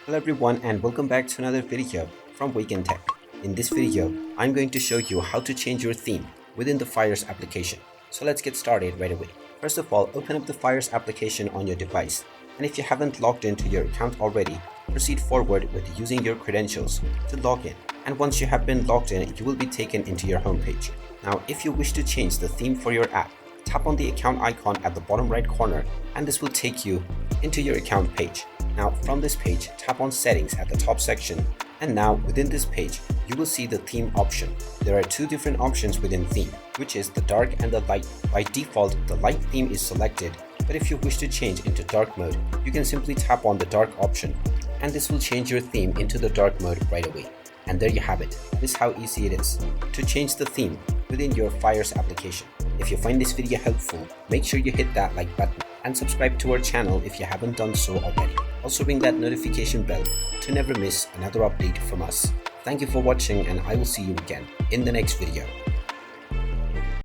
Hello everyone and welcome back to another video from Wake&Tech. In this video, I'm going to show you how to change your theme within the Fyers application. So let's get started right away. First of all, open up the Fyers application on your device. And if you haven't logged into your account already, proceed forward with using your credentials to log in. And once you have been logged in, you will be taken into your homepage. Now, if you wish to change the theme for your app, tap on the account icon at the bottom right corner and this will take you into your account page. Now from this page, tap on settings at the top section and now within this page, you will see the theme option. There are two different options within theme, which is the dark and the light. By default, the light theme is selected, but if you wish to change into dark mode, you can simply tap on the dark option and this will change your theme into the dark mode right away. And there you have it. This is how easy it is to change the theme within your Fyers application. If you find this video helpful, make sure you hit that like button and subscribe to our channel if you haven't done so already. Also ring that notification bell to never miss another update from us. Thank you for watching and I will see you again in the next video.